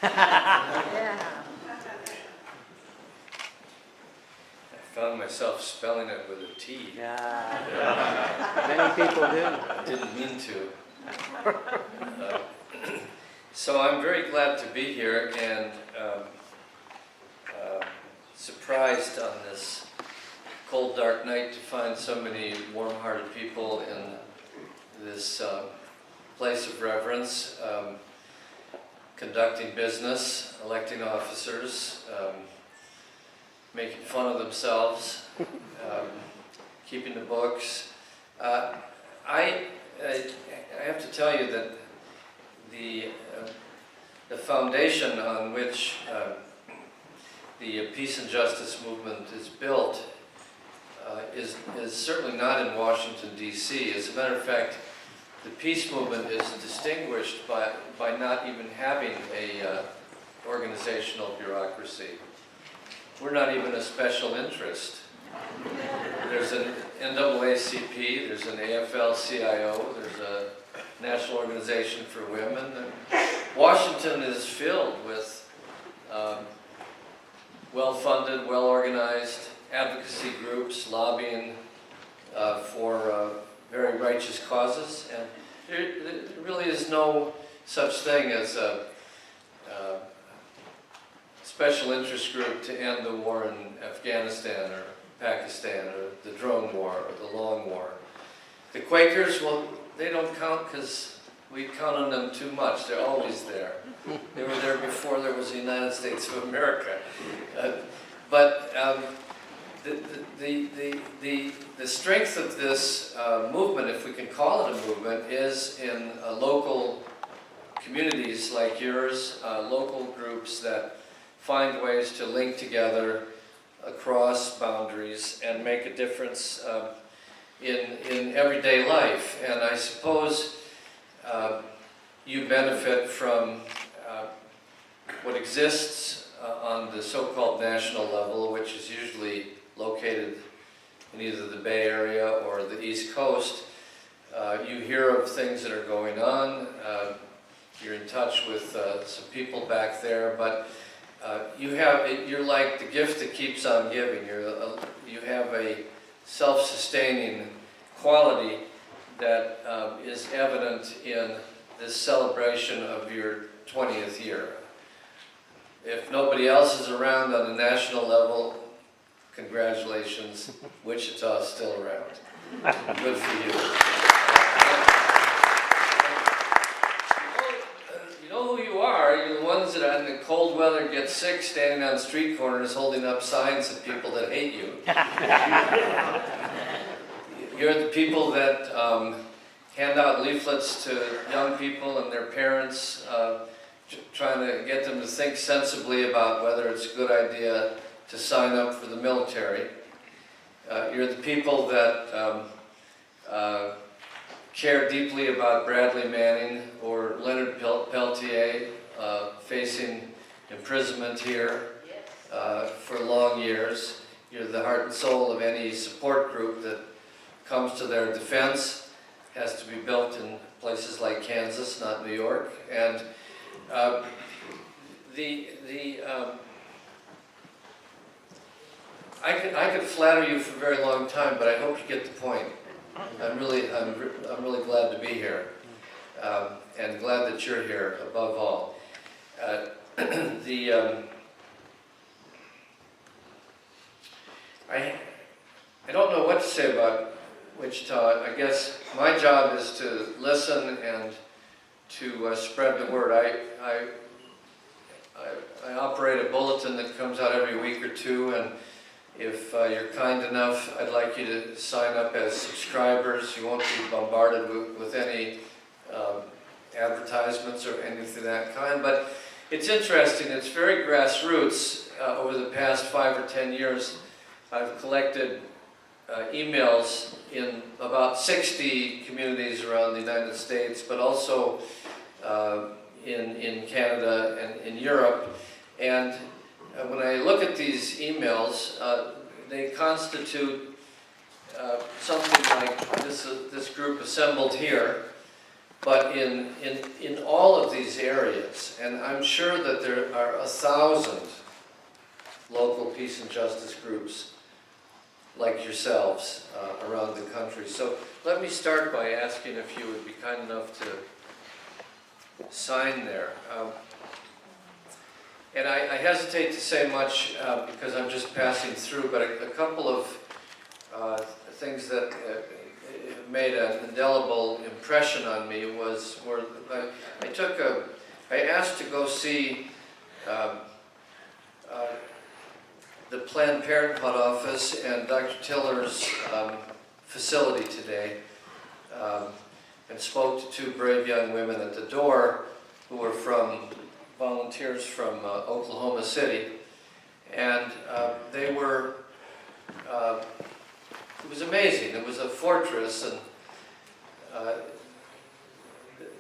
Yeah. I found myself spelling it with a T. Yeah. Many people do. I didn't mean to. So I'm very glad to be here and surprised on this cold, dark night to find so many warm-hearted people in this place of reverence, conducting business, electing officers, making fun of themselves, keeping the books. I have to tell you that the foundation on which the peace and justice movement is built is certainly not in Washington, D.C. As a matter of fact, the peace movement is distinguished by not even having a organizational bureaucracy. We're not even a special interest. There's an NAACP, there's an AFL-CIO, there's a National Organization for Women. Washington is filled with well-funded, well-organized advocacy groups lobbying for very righteous causes, and there really is no such thing as a special interest group to end the war in Afghanistan or Pakistan or the drone war or the long war. The Quakers, well, they don't count because we count on them too much. They're always there. They were there before there was the United States of America. But the strength of this movement, if we can call it a movement, is in local communities like yours, local groups that find ways to link together across boundaries and make a difference in everyday life. And I suppose you benefit from what exists on the so-called national level, which is usually located in either the Bay Area or the East Coast. You hear of things that are going on. You're in touch with some people back there, but you're like the gift that keeps on giving. You have a self-sustaining quality that is evident in this celebration of your 20th year. If nobody else is around on a national level, congratulations, Wichita is still around. Good for you. You know who you are. You're the ones that in the cold weather get sick standing on street corners holding up signs of people that hate you. You're the people that hand out leaflets to young people and their parents, trying to get them to think sensibly about whether it's a good idea to sign up for the military. You're the people that care deeply about Bradley Manning or Leonard Peltier facing imprisonment here for long years. You're the heart and soul of any support group that comes to their defense. It has to be built in places like Kansas, not New York. And I could flatter you for a very long time, but I hope you get the point. I'm really glad to be here, and glad that you're here above all. I don't know what to say about Wichita. I guess my job is to listen and to spread the word. I operate a bulletin that comes out every week or two, and if you're kind enough, I'd like you to sign up as subscribers. You won't be bombarded with any advertisements or anything of that kind, but it's interesting. It's very grassroots. Over the past 5 or 10 years, I've collected emails in about 60 communities around the United States, but also in Canada and in Europe. And when I look at these emails, they constitute something like this group assembled here. But in all of these areas, and I'm sure that there are 1,000 local peace and justice groups like yourselves around the country. So let me start by asking if you would be kind enough to sign there. And I hesitate to say much because I'm just passing through, but a couple of things that made an indelible impression on me were I asked to go see the Planned Parenthood office and Dr. Tiller's facility today, and spoke to two brave young women at the door who were volunteers from Oklahoma City, and they were, it was amazing. It was a fortress, and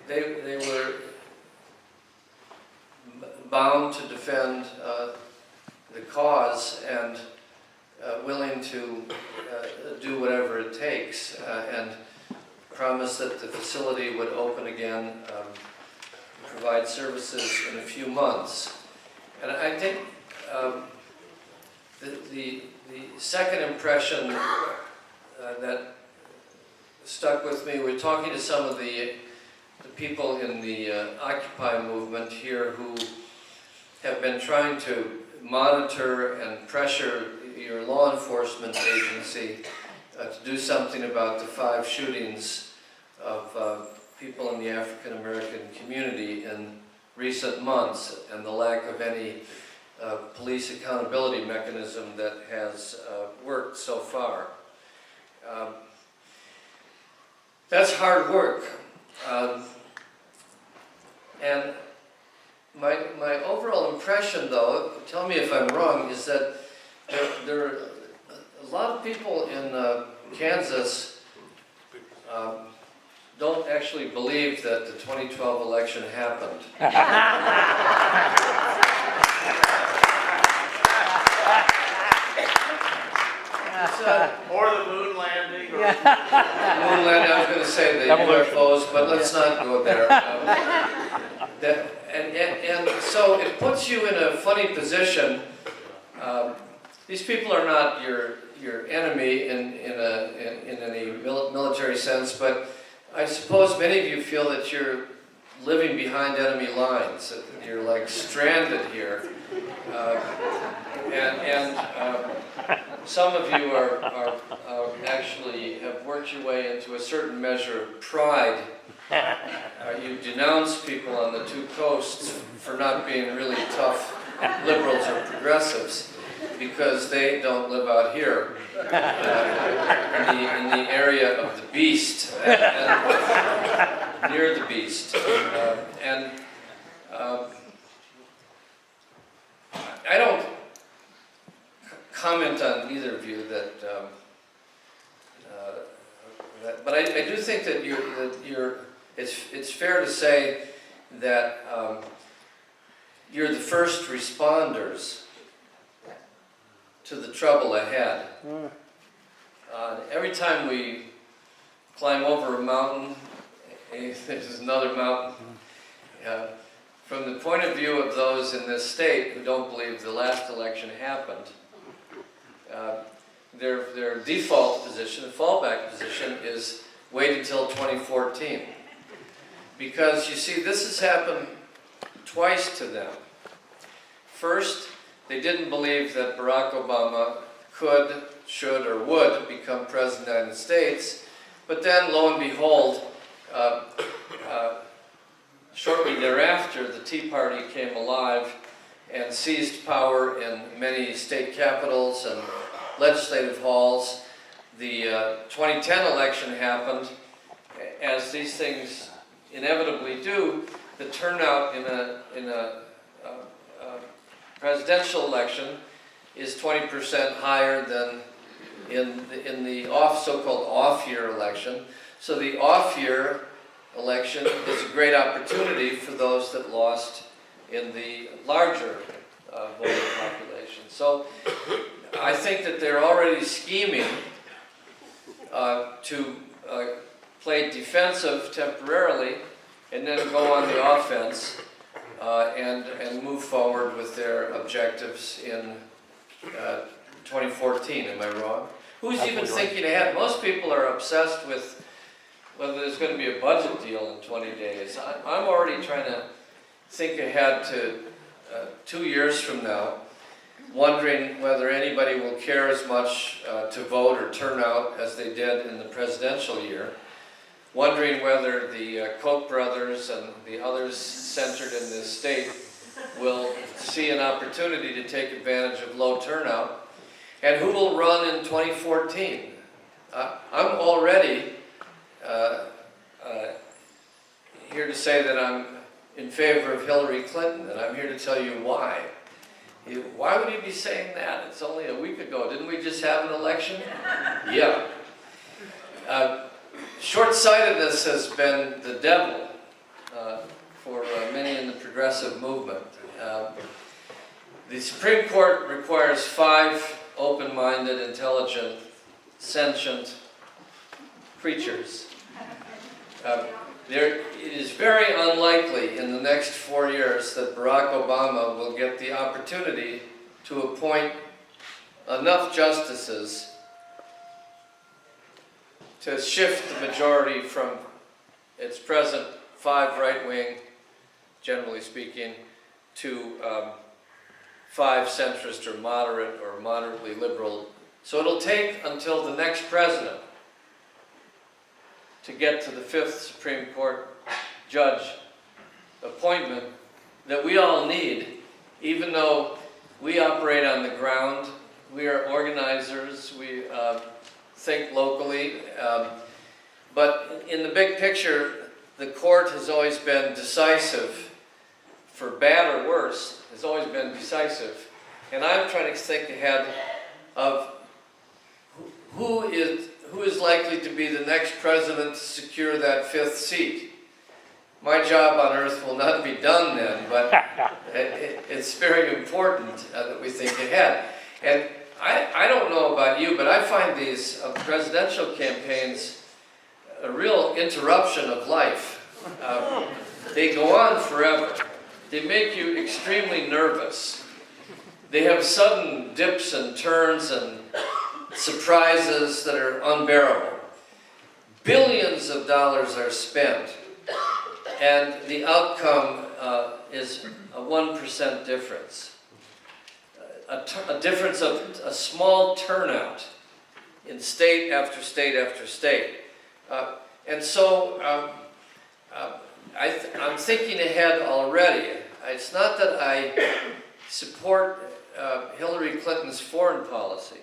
they were bound to defend the cause and willing to do whatever it takes, and promised that the facility would open again, provide services in a few months. And I think the second impression that stuck with me, we're talking to some of the people in the Occupy movement here who have been trying to monitor and pressure your law enforcement agency to do something about the 5 shootings of people in the African American community in recent months, and the lack of any police accountability mechanism that has worked so far. That's hard work. And my overall impression, though, tell me if I'm wrong, is that there are a lot of people in Kansas don't actually believe that the 2012 election happened. Or the moon landing. Or Moon landing, I was going to say the UFOs, but let's not go there. And so it puts you in a funny position. These people are not your enemy in any military sense, but I suppose many of you feel that you're living behind enemy lines, that you're like stranded here. Some of you are actually have worked your way into a certain measure of pride. You denounce people on the 2 coasts for not being really tough liberals or progressives because they don't live out here in the area of the beast and near the beast. I don't comment on either of you but I do think that it's fair to say that you're the first responders to the trouble ahead. Every time we climb over a mountain, there's another mountain. From the point of view of those in this state who don't believe the last election happened, their default position, the fallback position, is wait until 2014. Because you see, this has happened twice to them. First, they didn't believe that Barack Obama could, should, or would become president of the United States, but then, lo and behold, shortly thereafter, the Tea Party came alive and seized power in many state capitals and legislative halls. The 2010 election happened. As these things inevitably do, the turnout in a presidential election is 20% higher than in the so-called off-year election. So the off-year election is a great opportunity for those that lost in the larger voting population. So I think that they're already scheming to play defensive temporarily and then go on the offense and move forward with their objectives in 2014. Am I wrong? Who's even thinking ahead? Most people are obsessed with whether there's going to be a budget deal in 20 days. I'm already trying to think ahead to 2 years from now, wondering whether anybody will care as much to vote or turn out as they did in the presidential year, wondering whether the Koch brothers and the others centered in this state will see an opportunity to take advantage of low turnout, and who will run in 2014. I'm already here to say that I'm in favor of Hillary Clinton, and I'm here to tell you why. Why would he be saying that? It's only a week ago. Didn't we just have an election? Yeah. Short-sightedness has been the devil for many in the progressive movement. The Supreme Court requires 5 open-minded, intelligent, sentient creatures. It is very unlikely in the next 4 years that Barack Obama will get the opportunity to appoint enough justices to shift the majority from its present 5 right-wing, generally speaking, to 5 centrist or moderately liberal. So it'll take until the next president to get to the 5th Supreme Court judge appointment that we all need, even though we operate on the ground, we are organizers, we think locally, but in the big picture, the court has always been decisive, for bad or worse, has always been decisive. And I'm trying to think ahead of who is likely to be the next president to secure that 5th seat. My job on earth will not be done then, but it's very important that we think ahead. And I don't know about you, but I find these presidential campaigns a real interruption of life. They go on forever. They make you extremely nervous. They have sudden dips and turns and surprises that are unbearable. Billions of dollars are spent, and the outcome is a 1% difference. A difference of a small turnout in state after state after state. And so I'm thinking ahead already. It's not that I support Hillary Clinton's foreign policy.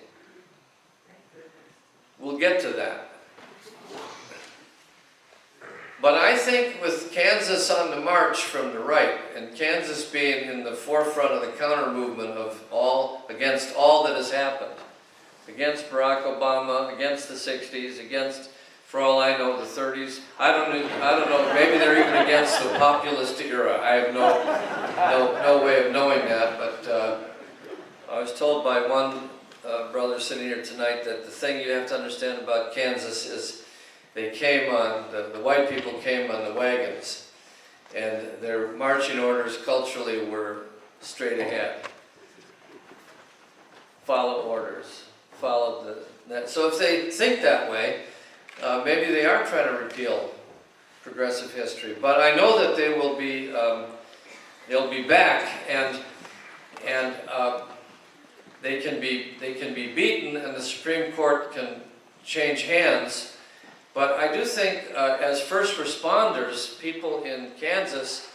We'll get to that. But I think with Kansas on the march from the right, and Kansas being in the forefront of the counter movement against all that has happened, against Barack Obama, against the 60s, against, for all I know, the 30s. I don't know, maybe they're even against the populist era. I have no way of knowing that, but I was told by one brother sitting here tonight that the thing you have to understand about Kansas is they came on, the white people came on the wagons, and their marching orders culturally were straight ahead. Follow orders, follow that. So if they think that way, maybe they are trying to repeal progressive history. But I know that they will be, they'll be back, and they can be beaten, and the Supreme Court can change hands. But I do think, as first responders, people in Kansas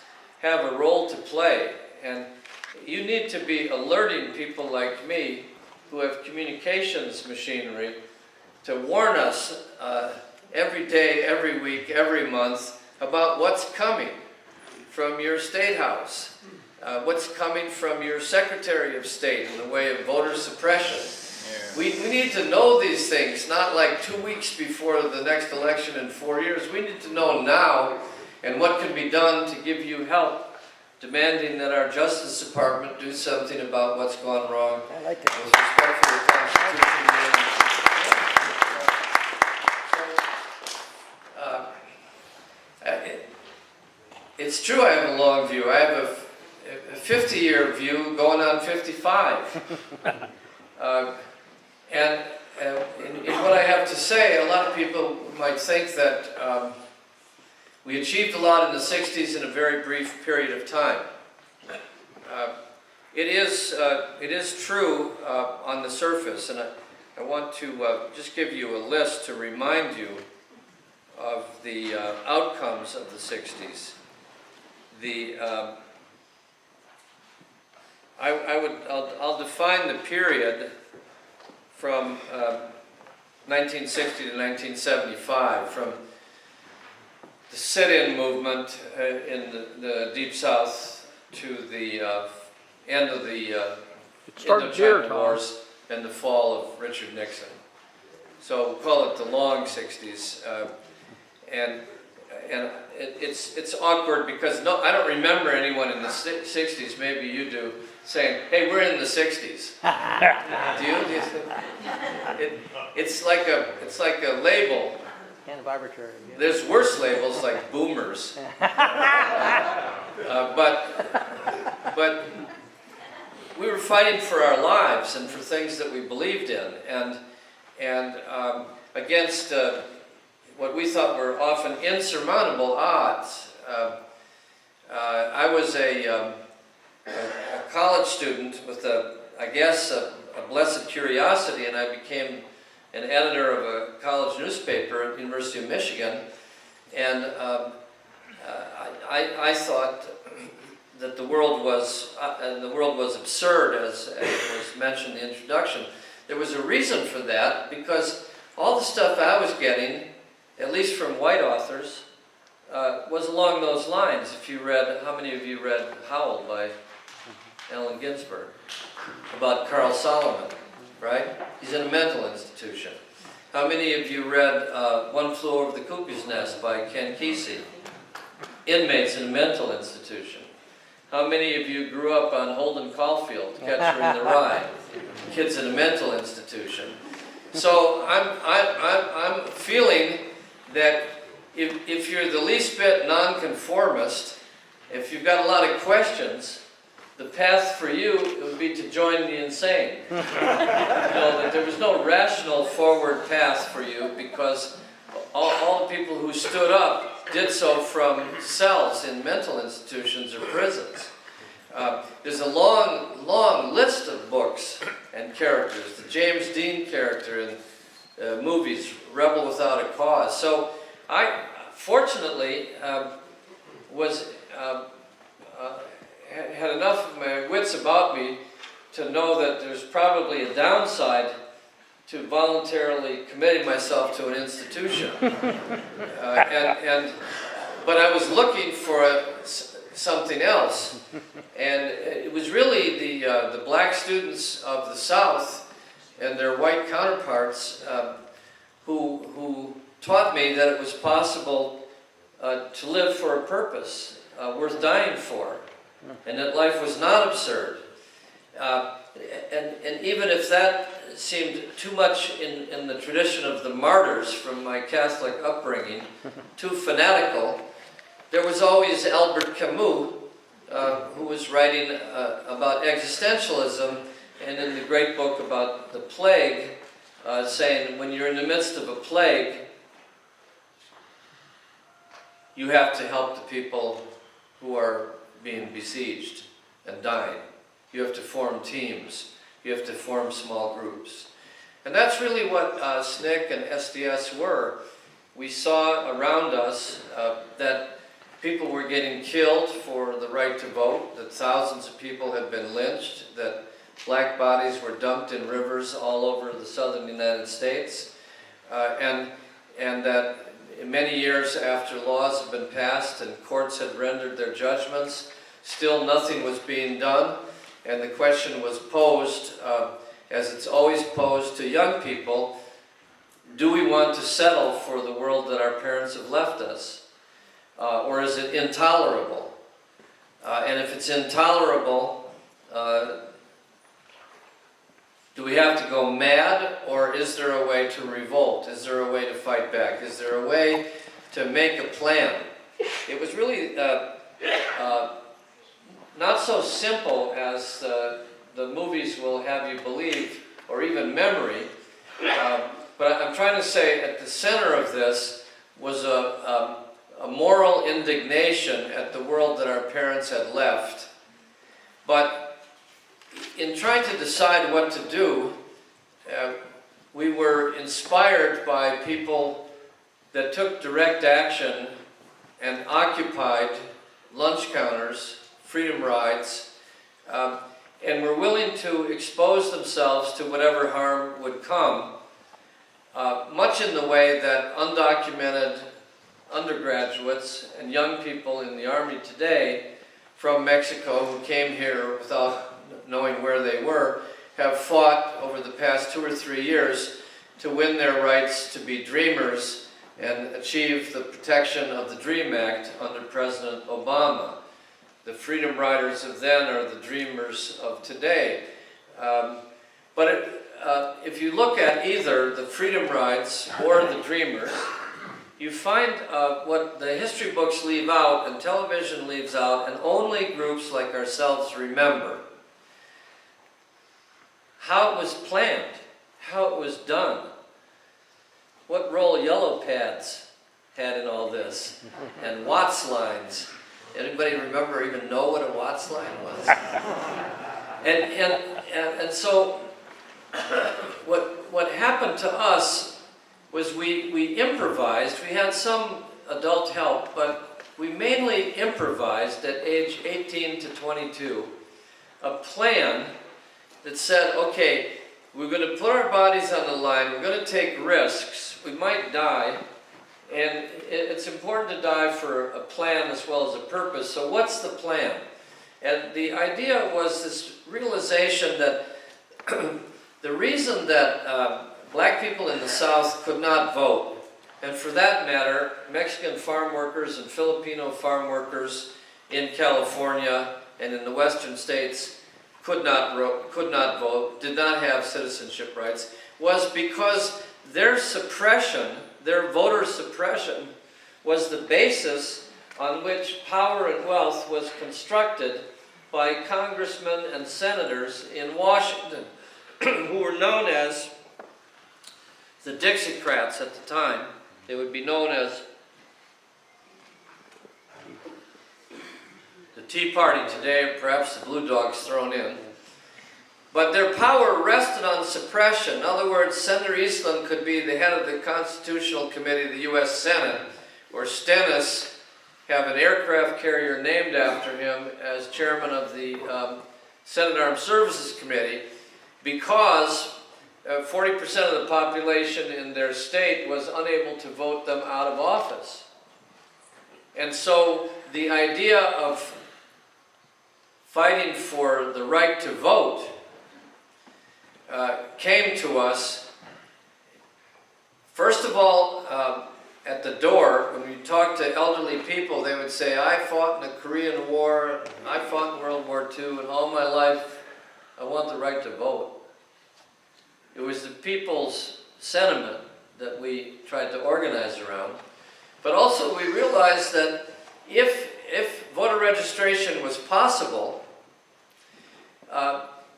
have a role to play, and you need to be alerting people like me who have communications machinery to warn us every day, every week, every month about what's coming from your State House, what's coming from your Secretary of State in the way of voter suppression. We need to know these things, not like 2 weeks before the next election in 4 years. We need to know now, and what can be done to give you help, demanding that our Justice Department do something about what's gone wrong with respect for the Constitution. it's true I have a long view. I have a 50-year view going on 55. And in what I have to say, a lot of people might think that we achieved a lot in the 60s in a very brief period of time. It is true on the surface, and I want to just give you a list to remind you of the outcomes of the 60s. I'll define the period from 1960 to 1975, from the sit-in movement in the Deep South to the end of the Indochina Wars and the fall of Richard Nixon. So we'll call it the long 60s. And it's awkward because I don't remember anyone in the 60s, maybe you do, saying, hey, we're in the 60s. Do you? It's like a label. Kind of arbitrary. Yeah. There's worse labels like boomers. But we were fighting for our lives and for things that we believed in, and against what we thought were often insurmountable odds. I was a college student with I guess a blessed curiosity, and I became an editor of a college newspaper at the University of Michigan, and I thought that the world was absurd, as was mentioned in the introduction. There was a reason for that, because all the stuff I was getting, at least from white authors, was along those lines. If you read, how many of you read Howl by Allen Ginsberg? About Carl Solomon, right? He's in a mental institution. How many of you read One Flew Over the Cuckoo's Nest by Ken Kesey? Inmates in a mental institution. How many of you grew up on Holden Caulfield, Catcher in the Rye? Kids in a mental institution. So I'm feeling that if you're the least bit nonconformist, if you've got a lot of questions, the path for you would be to join the insane. That there was no rational forward path for you, because all the people who stood up did so from cells in mental institutions or prisons. There's a long list of books and characters. The James Dean character in movies, Rebel Without a Cause. So I, fortunately, had enough of my wits about me to know that there's probably a downside to voluntarily committing myself to an institution. But I was looking for something else, and it was really the black students of the South and their white counterparts who taught me that it was possible to live for a purpose worth dying for, and that life was not absurd. And even if that seemed too much in the tradition of the martyrs from my Catholic upbringing, too fanatical, there was always Albert Camus, who was writing about existentialism, and in the great book about the plague, saying when you're in the midst of a plague, you have to help the people who are being besieged and dying. You have to form teams. You have to form small groups. And that's really what SNCC and SDS were. We saw around us that people were getting killed for the right to vote, that thousands of people had been lynched, that black bodies were dumped in rivers all over the southern United States, and that many years after laws had been passed and courts had rendered their judgments, still nothing was being done. And the question was posed, as it's always posed to young people, do we want to settle for the world that our parents have left us? Or is it intolerable? And if it's intolerable, do we have to go mad, or is there a way to revolt? Is there a way to fight back? Is there a way to make a plan? It was really not so simple as the movies will have you believe, or even memory. But I'm trying to say at the center of this was a moral indignation at the world that our parents had left. But in trying to decide what to do, we were inspired by people that took direct action and occupied lunch counters, freedom rides, and were willing to expose themselves to whatever harm would come, much in the way that undocumented undergraduates and young people in the Army today from Mexico who came here without knowing where they were, have fought over the past 2 or 3 years to win their rights to be dreamers and achieve the protection of the DREAM Act under President Obama. The freedom riders of then are the dreamers of today. If you look at either the freedom rides or the dreamers, you find what the history books leave out and television leaves out, and only groups like ourselves remember. How it was planned, how it was done, what role yellow pads had in all this, and Watts lines. Anybody remember or even know what a Watts line was? And so what happened to us was we improvised. We had some adult help, but we mainly improvised at age 18 to 22 a plan that said, okay, we're going to put our bodies on the line, we're going to take risks, we might die, and it's important to die for a plan as well as a purpose. So what's the plan? And the idea was this realization that the reason that black people in the South could not vote, and for that matter, Mexican farm workers and Filipino farm workers in California and in the western states could not vote, did not have citizenship rights, was because their suppression, their voter suppression, was the basis on which power and wealth was constructed by congressmen and senators in Washington, who were known as the Dixiecrats at the time. They would be known as the Tea Party today, perhaps the Blue Dogs thrown in. But their power rested on suppression. In other words, Senator Eastland could be the head of the Constitutional Committee of the U.S. Senate, or Stennis have an aircraft carrier named after him as chairman of the Senate Armed Services Committee, because 40% of the population in their state was unable to vote them out of office. And so the idea of fighting for the right to vote came to us, first of all, at the door. When we talked to elderly people, they would say, I fought in the Korean War, I fought in World War II, and all my life I want the right to vote. It was the people's sentiment that we tried to organize around. But also we realized that if voter registration was possible,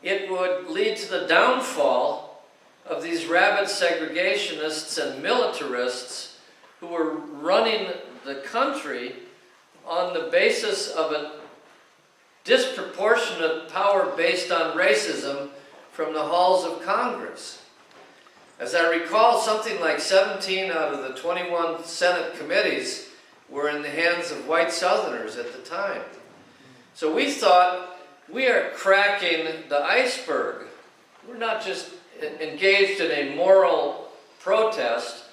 it would lead to the downfall of these rabid segregationists and militarists who were running the country on the basis of a disproportionate power based on racism from the halls of Congress. As I recall, something like 17 out of the 21 Senate committees were in the hands of white Southerners at the time. So we thought, we are cracking the iceberg. We're not just engaged in a moral protest,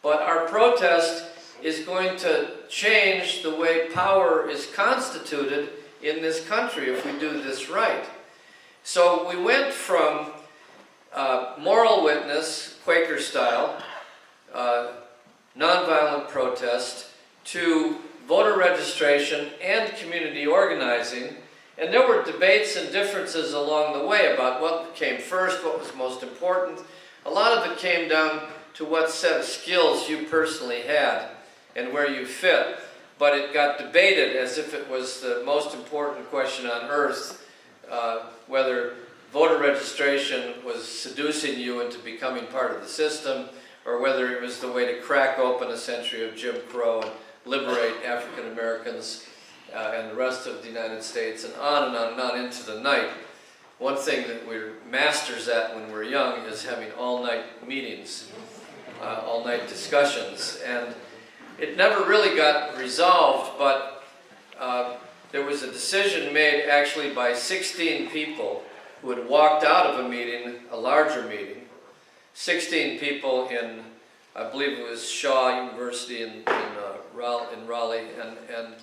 but our protest is going to change the way power is constituted in this country if we do this right. So we went from moral witness, Quaker style, nonviolent protest, to voter registration and community organizing. And there were debates and differences along the way about what came first, what was most important. A lot of it came down to what set of skills you personally had and where you fit. but it got debated as if it was the most important question on earth, whether voter registration was seducing you into becoming part of the system, or whether it was the way to crack open a century of Jim Crow and liberate African Americans and the rest of the United States, and on and on and on into the night. One thing that we're masters at when we're young is having all-night meetings, all-night discussions, and it never really got resolved, but there was a decision made actually by 16 people who had walked out of a meeting, a larger meeting, 16 people in, I believe it was Shaw University in Raleigh, and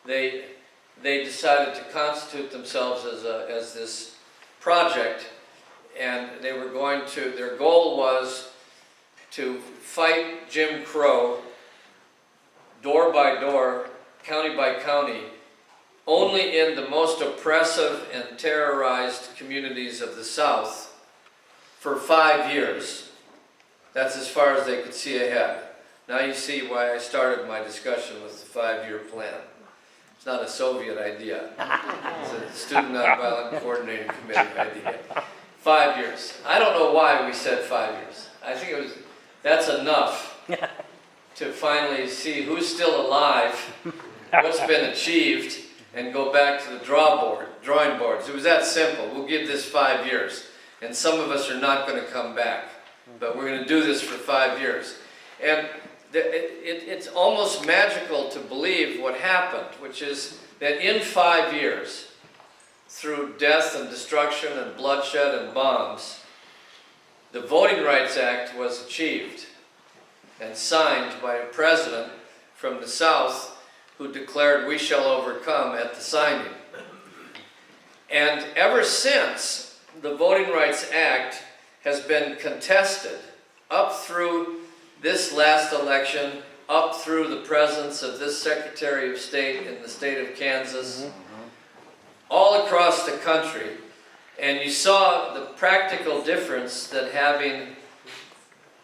they decided to constitute themselves as this project, and they were going to, their goal was to fight Jim Crow door by door, county by county, only in the most oppressive and terrorized communities of the South for 5 years. That's as far as they could see ahead. Now you see why I started my discussion with the 5-year plan. It's not a Soviet idea. It's a Student Nonviolent Coordinating Committee idea. 5 years. I don't know why we said 5 years. I think that's enough to finally see who's still alive, what's been achieved, and go back to the drawing boards. It was that simple. We'll give this 5 years. And some of us are not going to come back. But we're going to do this for 5 years. And it's almost magical to believe what happened, which is that in 5 years, through death and destruction and bloodshed and bombs, the Voting Rights Act was achieved and signed by a president from the South who declared, "We shall overcome," at the signing. And ever since, the Voting Rights Act has been contested up through this last election, up through the presence of this Secretary of State in the state of Kansas, all across the country. And you saw the practical difference that having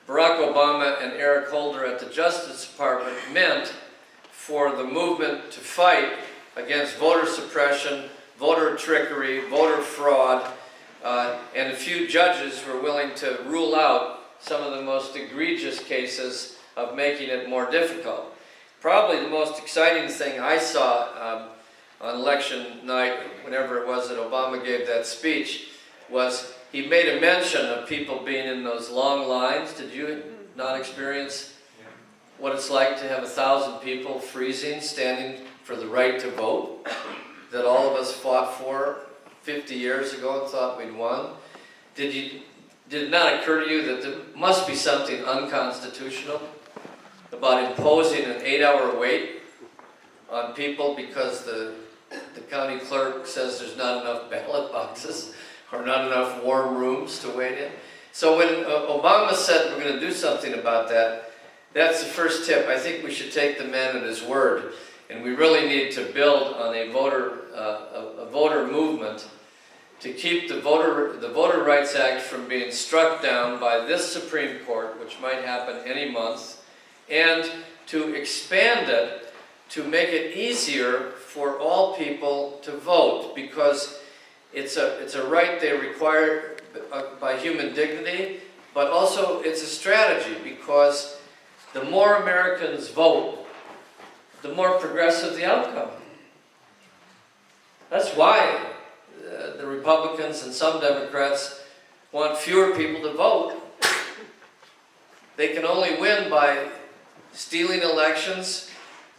Barack Obama and Eric Holder at the Justice Department meant for the movement to fight against voter suppression, voter trickery, voter fraud, and a few judges were willing to rule out some of the most egregious cases of making it more difficult. Probably the most exciting thing I saw on election night, whenever it was that Obama gave that speech, was he made a mention of people being in those long lines. Did you not experience what it's like to have 1,000 people freezing, standing for the right to vote that all of us fought for 50 years ago and thought we'd won? Did it not occur to you that there must be something unconstitutional about imposing an 8-hour wait on people because the county clerk says there's not enough ballot boxes or not enough warm rooms to wait in? So when Obama said we're going to do something about that, that's the first tip. I think we should take the man at his word, and we really need to build on a voter movement to keep the Voter Rights Act from being struck down by this Supreme Court, which might happen any month, and to expand it to make it easier for all people to vote, because it's a right they require by human dignity, but also it's a strategy, because the more Americans vote, the more progressive the outcome. That's why the Republicans and some Democrats want fewer people to vote. They can only win by stealing elections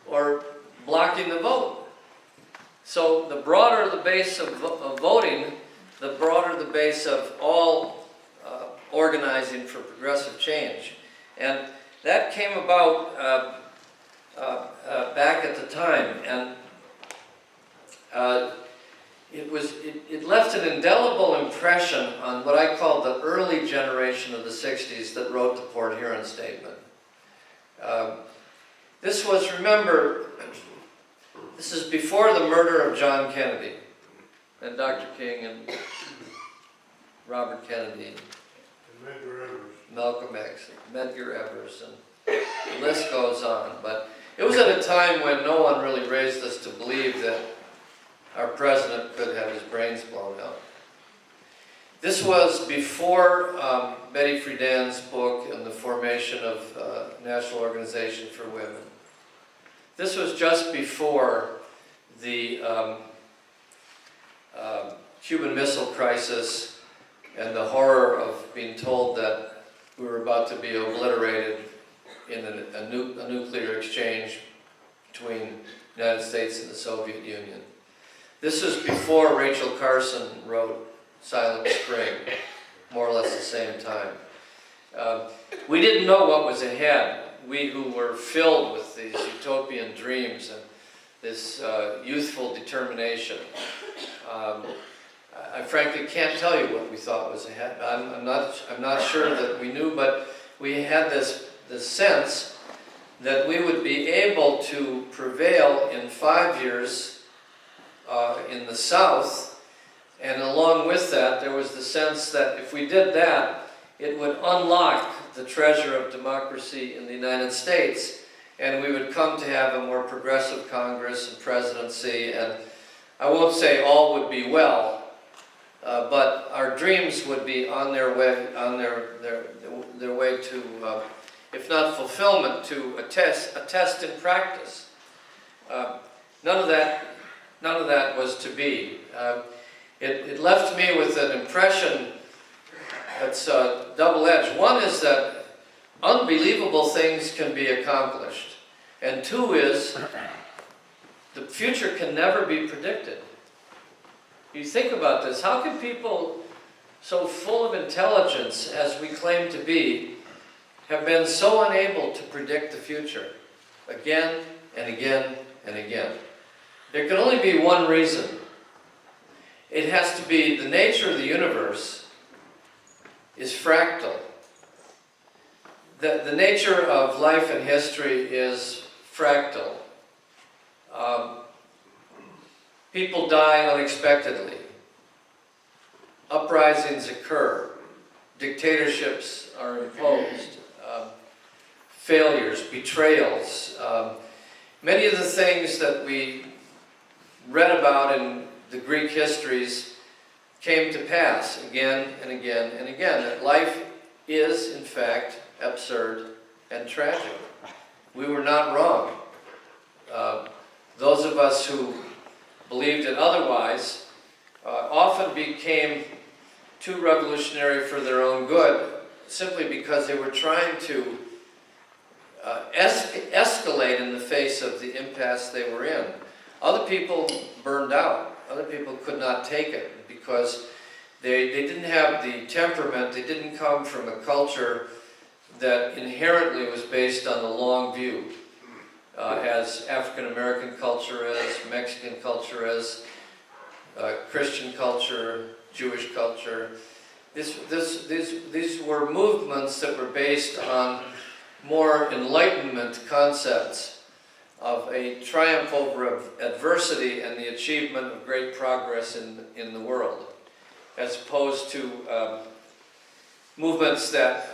or blocking the vote. So the broader the base of voting, the broader the base of all organizing for progressive change. And that came about back at the time, and it left an indelible impression on what I call the early generation of the 60s that wrote the Port Huron Statement. This was, remember, this is before the murder of John Kennedy and Dr. King and Robert Kennedy and Malcolm X, Medgar Evers, and the list goes on. But It was at a time when no one really raised us to believe that our president could have his brains blown out. This was before Betty Friedan's book and the formation of National Organization for Women. This was just before the Cuban Missile Crisis and the horror of being told that we were about to be obliterated in a nuclear exchange between the United States and the Soviet Union. This was before Rachel Carson wrote Silent Spring, more or less the same time. We didn't know what was ahead. We who were filled with these utopian dreams and this youthful determination. I frankly can't tell you what we thought was ahead. I'm not sure that we knew, but we had this sense that we would be able to prevail in 5 years in the South. And along with that, there was the sense that if we did that, it would unlock the treasure of democracy in the United States, and we would come to have a more progressive Congress and presidency, and I won't say all would be well, but our dreams would be on their way, their way to, if not fulfillment, to a test in practice. None of that was to be. It left me with an impression that's double-edged. One is that unbelievable things can be accomplished. And two is, the future can never be predicted. You think about this, how can people so full of intelligence as we claim to be have been so unable to predict the future again and again and again? There can only be one reason. It has to be the nature of the universe is fractal. The nature of life and history is fractal. People die unexpectedly. Uprisings occur. Dictatorships are imposed. Failures, betrayals. Many of the things that we read about in the Greek histories came to pass again and again and again. That life is, in fact, absurd and tragic. We were not wrong. Those of us who believed it otherwise often became too revolutionary for their own good, simply because they were trying to escalate in the face of the impasse they were in. Other people burned out. Other people could not take it because they didn't have the temperament, they didn't come from a culture that inherently was based on the long view, as African American culture is, Mexican culture is, Christian culture, Jewish culture. These were movements that were based on more Enlightenment concepts of a triumph over adversity and the achievement of great progress in the world, as opposed to movements that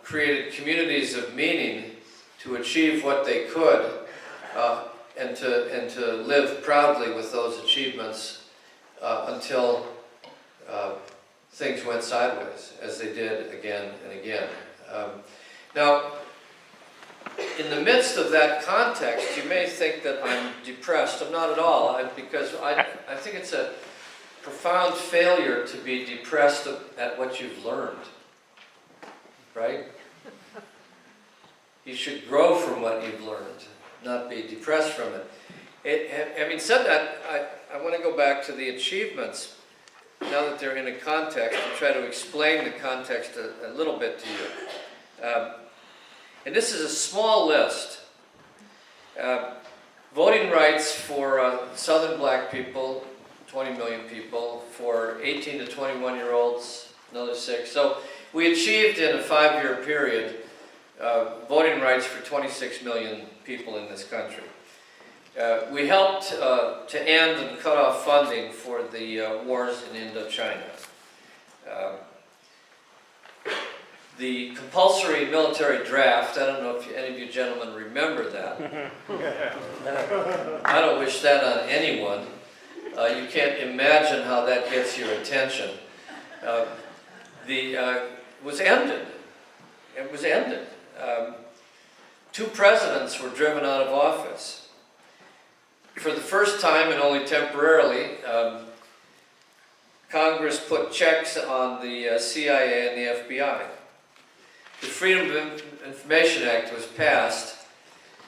created communities of meaning to achieve what they could and to live proudly with those achievements until things went sideways, as they did again and again. Now, in the midst of that context, you may think that I'm depressed. I'm not at all, because I think it's a profound failure to be depressed at what you've learned, right? You should grow from what you've learned, not be depressed from it. Having said that, I want to go back to the achievements, now that they're in a context, and try to explain the context a little bit to you. And this is a small list. Voting rights for Southern black people, 20 million people, for 18 to 21-year-olds, another 6. So we achieved in a 5-year period voting rights for 26 million people in this country. We helped to end and cut off funding for the wars in Indochina. the compulsory military draft. I don't know if any of you gentlemen remember that. I don't wish that on anyone. You can't imagine how that gets your attention. Was ended. It was ended. 2 presidents were driven out of office. For the first time, and only temporarily, Congress put checks on the CIA and the FBI. The Freedom of Information Act was passed,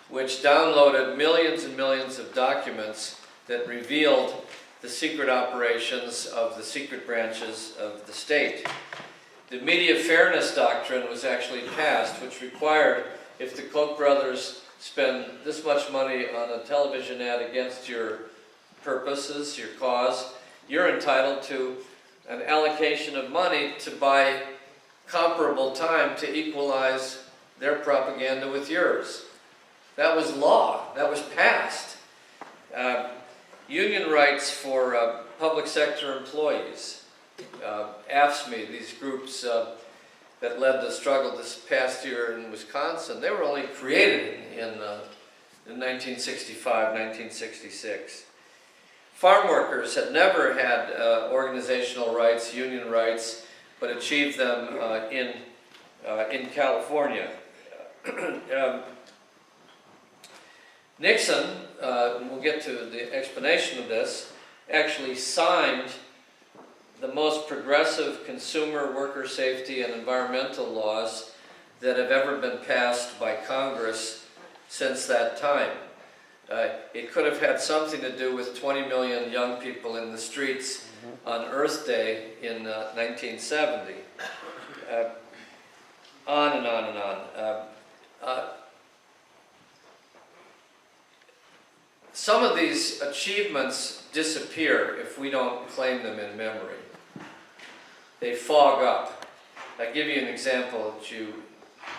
which downloaded millions and millions of documents that revealed the secret operations of the secret branches of the state. The Media Fairness Doctrine was actually passed, which required, if the Koch brothers spend this much money on a television ad against your purposes, your cause, you're entitled to an allocation of money to buy comparable time to equalize their propaganda with yours. That was law. That was passed. Union rights for public sector employees. AFSCME, these groups that led the struggle this past year in Wisconsin, they were only created in 1965, 1966. Farm workers had never had organizational rights, union rights, but achieved them in California. Nixon, and we'll get to the explanation of this, actually signed the most progressive consumer, worker safety, and environmental laws that have ever been passed by Congress since that time. It could have had something to do with 20 million young people in the streets on Earth Day in 1970. On and on and on. Some of these achievements disappear if we don't claim them in memory. They fog up. I'll give you an example that you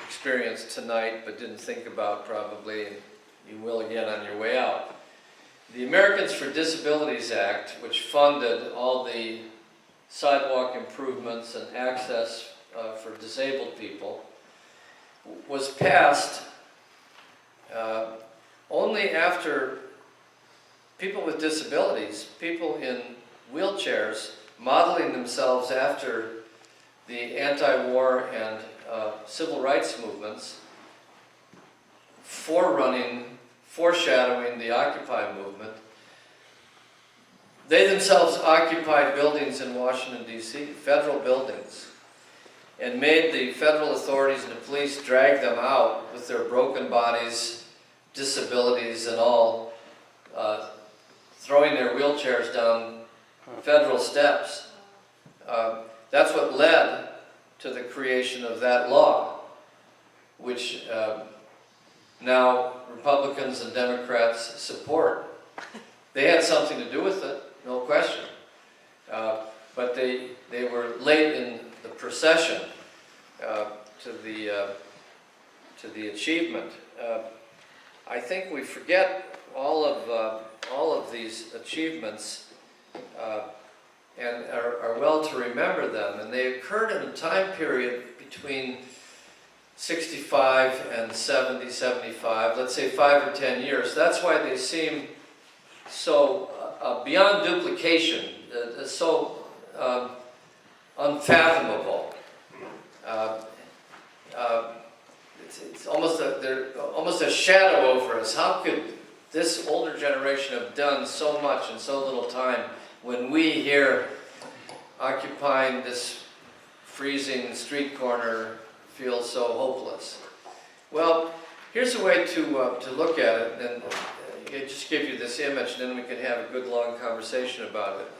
experienced tonight but didn't think about probably, and you will again on your way out. The Americans for Disabilities Act, which funded all the sidewalk improvements and access for disabled people, was passed only after people with disabilities, people in wheelchairs, modeling themselves after the anti-war and civil rights movements, foreshadowing the Occupy movement. They themselves occupied buildings in Washington, D.C., federal buildings, and made the federal authorities and the police drag them out with their broken bodies, disabilities, and all, throwing their wheelchairs down federal steps. That's what led to the creation of that law, which now Republicans and Democrats support. They had something to do with it, no question. But they were late in the procession to the achievement. I think we forget all of these achievements and are well to remember them. And they occurred in a time period between 65 and 70, 75, let's say 5 or 10 years. That's why they seem so beyond duplication, so unfathomable. It's they're almost a shadow over us. How could this older generation have done so much in so little time when we here occupying this freezing street corner feel so hopeless? Well, here's a way to look at it, and I'll just give you this image, and then we can have a good long conversation about it.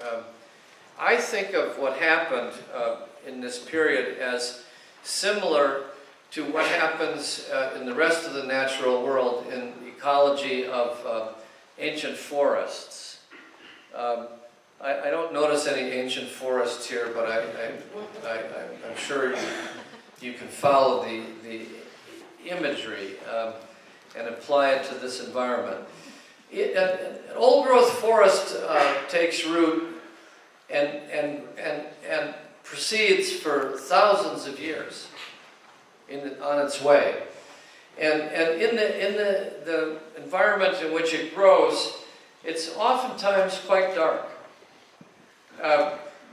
I think of what happened in this period as similar to what happens in the rest of the natural world in ecology of ancient forests. I don't notice any ancient forests here, but I'm sure you can follow the imagery and apply it to this environment. An old-growth forest takes root and proceeds for thousands of years. on its way. And in the environment in which it grows, it's oftentimes quite dark.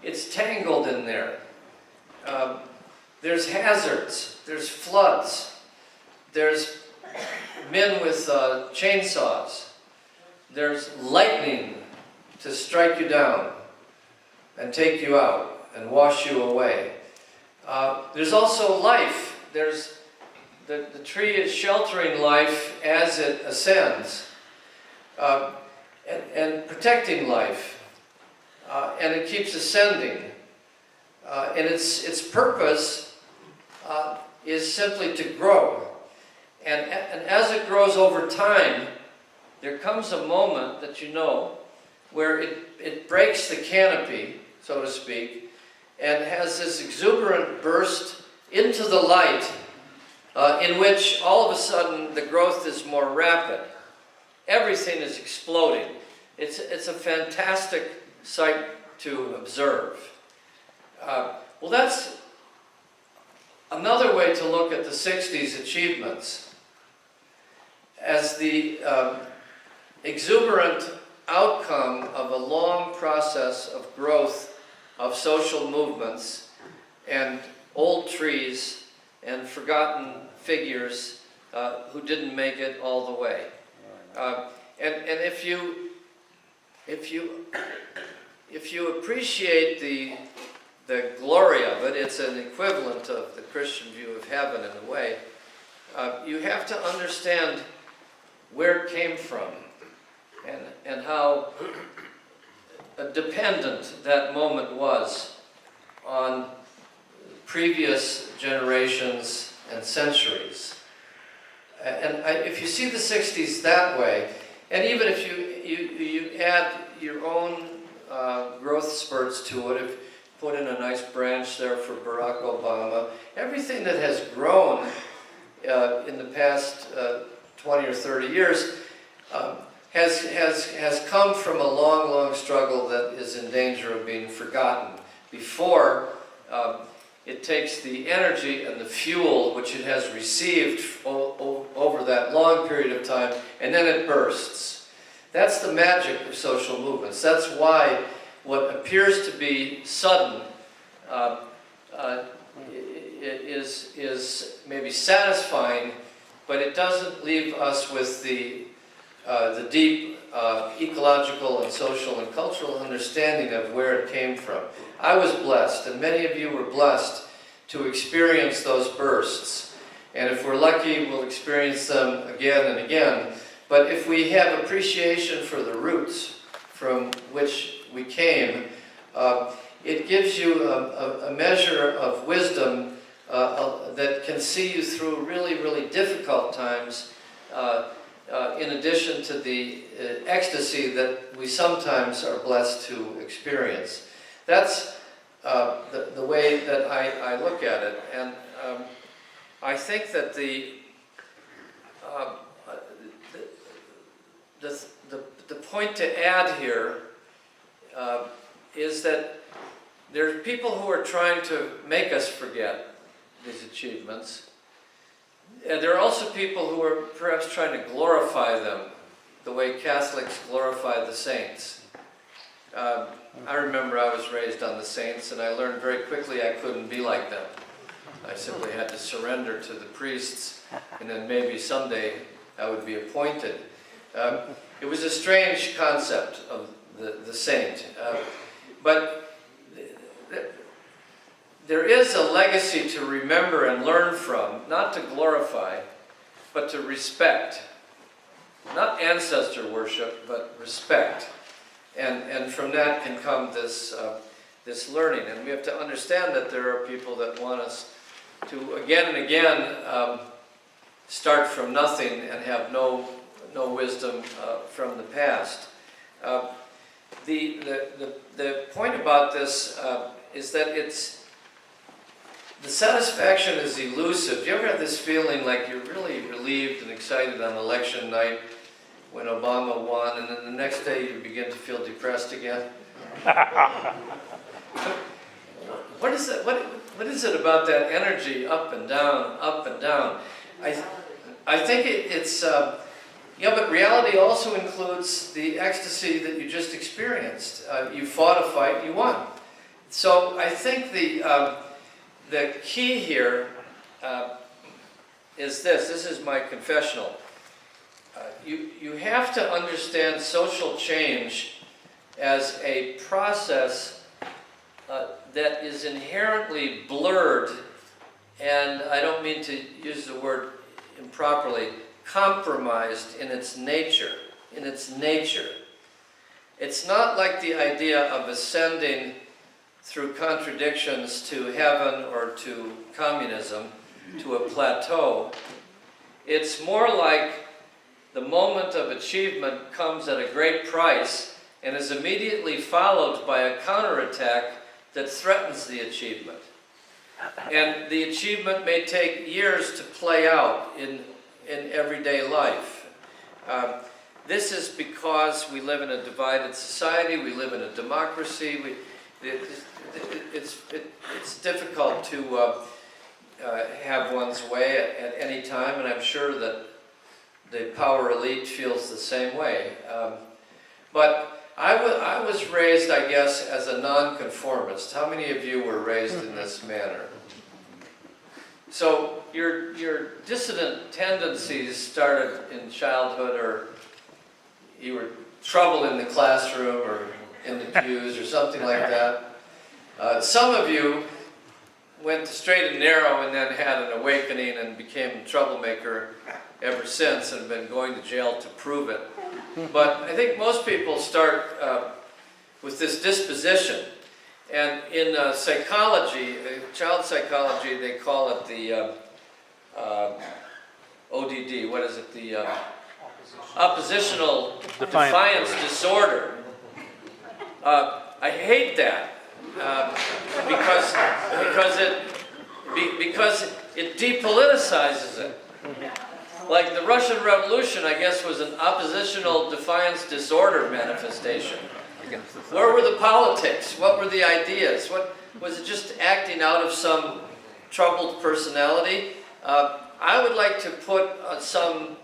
It's tangled in there. There's hazards, there's floods, there's men with chainsaws, there's lightning to strike you down and take you out and wash you away. There's also life. There's the tree is sheltering life as it ascends and protecting life, and it keeps ascending. And its purpose is simply to grow. And as it grows over time, there comes a moment that you know where it breaks the canopy, so to speak, and has this exuberant burst into the light in which all of a sudden the growth is more rapid. Everything is exploding. It's a fantastic sight to observe. Well, that's another way to look at the 60s achievements as the exuberant outcome of a long process of growth of social movements and old trees and forgotten figures who didn't make it all the way. And if you appreciate the glory of it, it's an equivalent of the Christian view of heaven in a way, you have to understand where it came from and how dependent that moment was on previous generations and centuries. And if you see the 60s that way, and even if you add your own growth spurts to it, if put in a nice branch there for Barack Obama, everything that has grown in the past 20 or 30 years has come from a long, long struggle that is in danger of being forgotten before it takes the energy and the fuel which it has received over that long period of time, and then it bursts. That's the magic of social movements. That's why what appears to be sudden is maybe satisfying, but it doesn't leave us with the deep ecological and social and cultural understanding of where it came from. I was blessed, and many of you were blessed to experience those bursts. And if we're lucky, we'll experience them again and again. But if we have appreciation for the roots from which we came, it gives you a measure of wisdom that can see you through really, really difficult times, in addition to the ecstasy that we sometimes are blessed to experience. That's the way that I look at it. And I think that the point to add here is that there are people who are trying to make us forget these achievements. And there are also people who are perhaps trying to glorify them the way Catholics glorify the saints. I remember I was raised on the saints, and I learned very quickly I couldn't be like them. I simply had to surrender to the priests, and then maybe someday I would be appointed. It was a strange concept of the saint. But there is a legacy to remember and learn from, not to glorify, but to respect. Not ancestor worship, but respect. And from that can come this learning. And we have to understand that there are people that want us to again and again start from nothing and have no wisdom from the past. The point about this is that the satisfaction is elusive. Do you ever have this feeling like you're really relieved and excited on election night when Obama won, and then the next day you begin to feel depressed again? What is that? what is it about that energy, up and down, up and down? I think it's, yeah, but reality also includes the ecstasy that you just experienced. You fought a fight, you won. So I think the key here is this. This is my confessional. You have to understand social change as a process that is inherently blurred, and I don't mean to use the word improperly, compromised in its nature. It's not like the idea of ascending through contradictions to heaven or to communism, to a plateau. It's more like the moment of achievement comes at a great price and is immediately followed by a counterattack that threatens the achievement. And the achievement may take years to play out in everyday life. This is because we live in a divided society, we live in a democracy. It's difficult to have one's way at any time, and I'm sure that the power elite feels the same way. But I was raised, I guess, as a nonconformist. How many of you were raised in this manner? So your dissident tendencies started in childhood, or you were trouble in the classroom or in the pews or something like that. Some of you went straight and narrow and then had an awakening and became a troublemaker ever since and have been going to jail to prove it. But I think most people start with this disposition. And in psychology, child psychology, they call it the ODD. What is it? The oppositional defiance disorder. I hate that because it depoliticizes it. Like the Russian Revolution, I guess, was an oppositional defiance disorder manifestation. Where were the politics? What were the ideas? What was it? Just acting out of some troubled personality? I would like to put some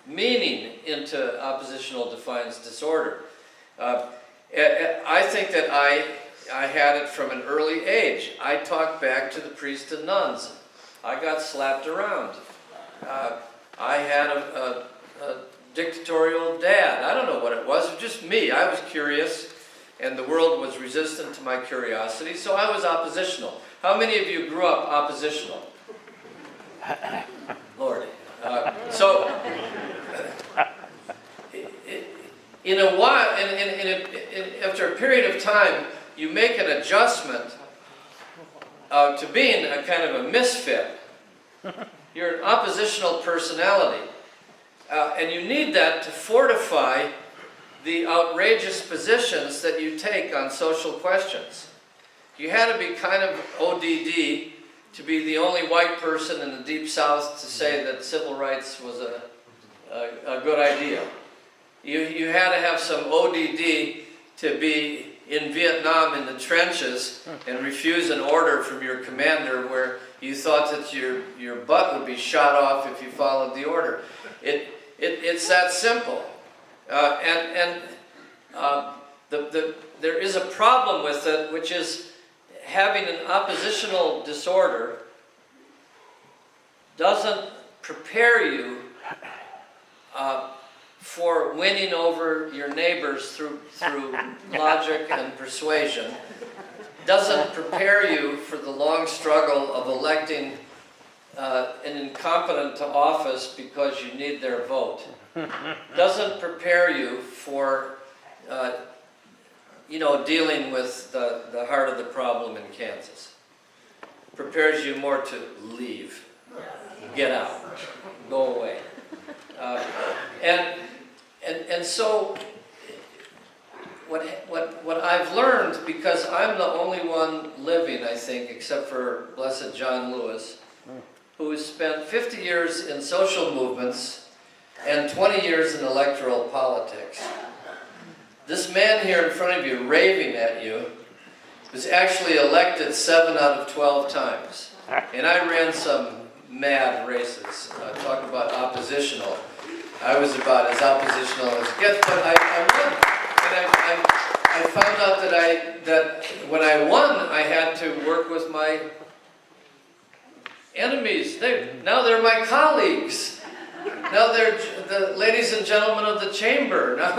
meaning into oppositional defiance disorder. I think that I had it from an early age. I talked back to the priests and nuns. I got slapped around. I had a dictatorial dad. I don't know what it was. It was just me. I was curious, and the world was resistant to my curiosity, so I was oppositional. How many of you grew up oppositional? Lordy. In a while, after a period of time, you make an adjustment to being a kind of a misfit. You're an oppositional personality. And you need that to fortify the outrageous positions that you take on social questions. You had to be kind of ODD to be the only white person in the Deep South to say that civil rights was a good idea. You had to have some ODD to be in Vietnam in the trenches and refuse an order from your commander where you thought that your butt would be shot off if you followed the order. It's that simple. There is a problem with it, which is having an oppositional disorder doesn't prepare you for winning over your neighbors through logic and persuasion. Doesn't prepare you for the long struggle of electing an incompetent to office because you need their vote. Doesn't prepare you for dealing with the heart of the problem in Kansas. Prepares you more to leave, get out, go away. And so what I've learned, because I'm the only one living, I think, except for Blessed John Lewis, who has spent 50 years in social movements and 20 years in electoral politics. This man here in front of you, raving at you, was actually elected 7 out of 12 times. And I ran some mad races. Talk about oppositional. I was about as oppositional as it gets, but I won. And I found out that when I won, I had to work with my enemies. Now they're my colleagues. Now they're the ladies and gentlemen of the chamber. Now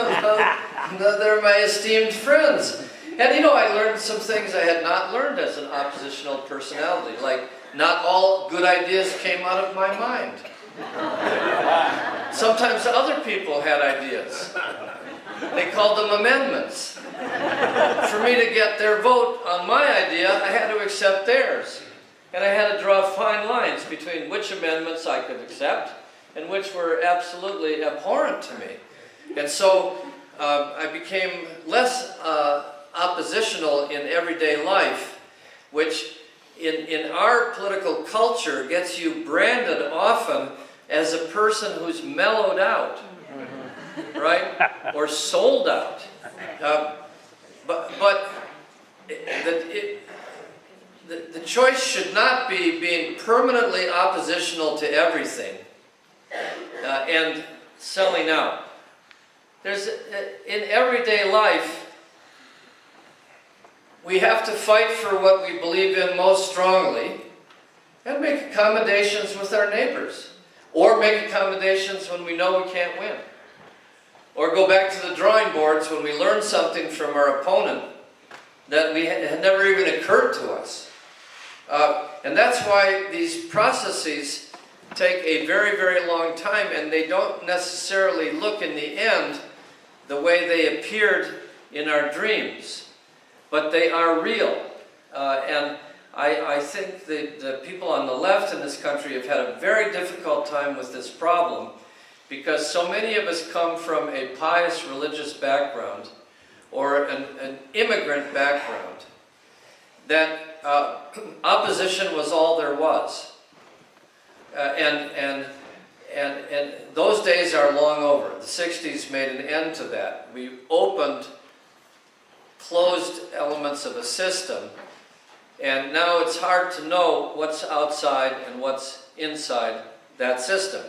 they're my esteemed friends. And you know, I learned some things I had not learned as an oppositional personality, like not all good ideas came out of my mind. Sometimes other people had ideas. They called them amendments. For me to get their vote on my idea, I had to accept theirs. And I had to draw fine lines between which amendments I could accept and which were absolutely abhorrent to me. And so I became less oppositional in everyday life, which in our political culture gets you branded often as a person who's mellowed out, right? Or sold out. But the choice should not be being permanently oppositional to everything and selling out. In everyday life, we have to fight for what we believe in most strongly and make accommodations with our neighbors. Or make accommodations when we know we can't win. Or go back to the drawing boards when we learn something from our opponent that had never even occurred to us. And that's why these processes take a very, very long time, and they don't necessarily look in the end the way they appeared in our dreams. But they are real. And I think the people on the left in this country have had a very difficult time with this problem because so many of us come from a pious religious background or an immigrant background that opposition was all there was. And those days are long over. The 60s made an end to that. We opened closed elements of a system, and now it's hard to know what's outside and what's inside that system.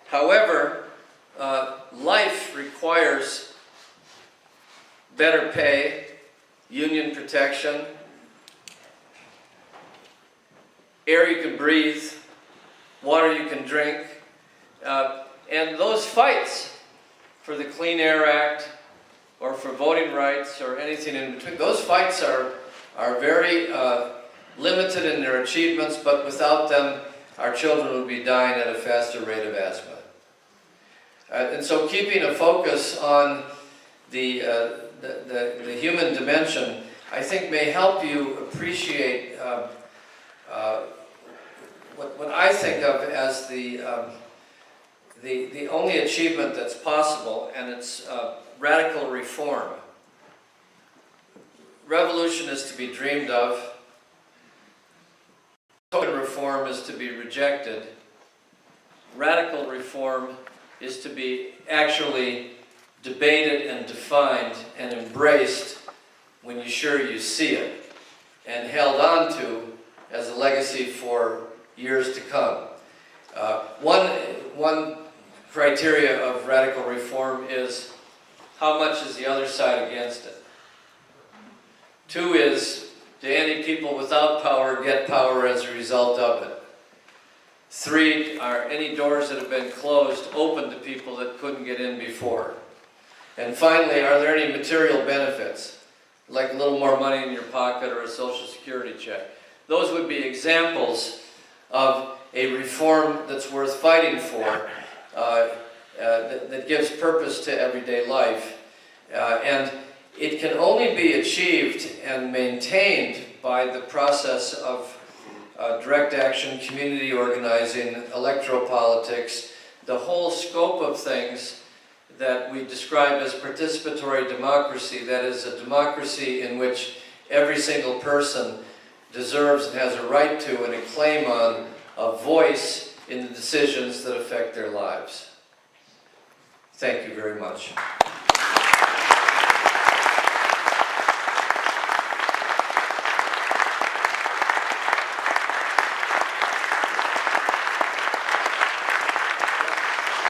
However, life requires better pay, union protection, air you can breathe, water you can drink, and those fights for the Clean Air Act or for voting rights or anything in between, those fights are very limited in their achievements, but without them, our children would be dying at a faster rate of asthma. And so keeping a focus on the human dimension, I think may help you appreciate what I think of as the only achievement that's possible, and it's radical reform. Revolution is to be dreamed of. Total reform is to be rejected. Radical reform is to be actually debated and defined and embraced when you're sure you see it and held on to as a legacy for years to come. One criteria of radical reform is how much is the other side against it? 2 is, do any people without power get power as a result of it? 3, are any doors that have been closed open to people that couldn't get in before? And finally, are there any material benefits, like a little more money in your pocket or a Social Security check? Those would be examples of a reform that's worth fighting for, that gives purpose to everyday life. And it can only be achieved and maintained by the process of direct action, community organizing, electropolitics, the whole scope of things that we describe as participatory democracy, that is a democracy in which every single person deserves and has a right to and a claim on a voice in the decisions that affect their lives. Thank you very much.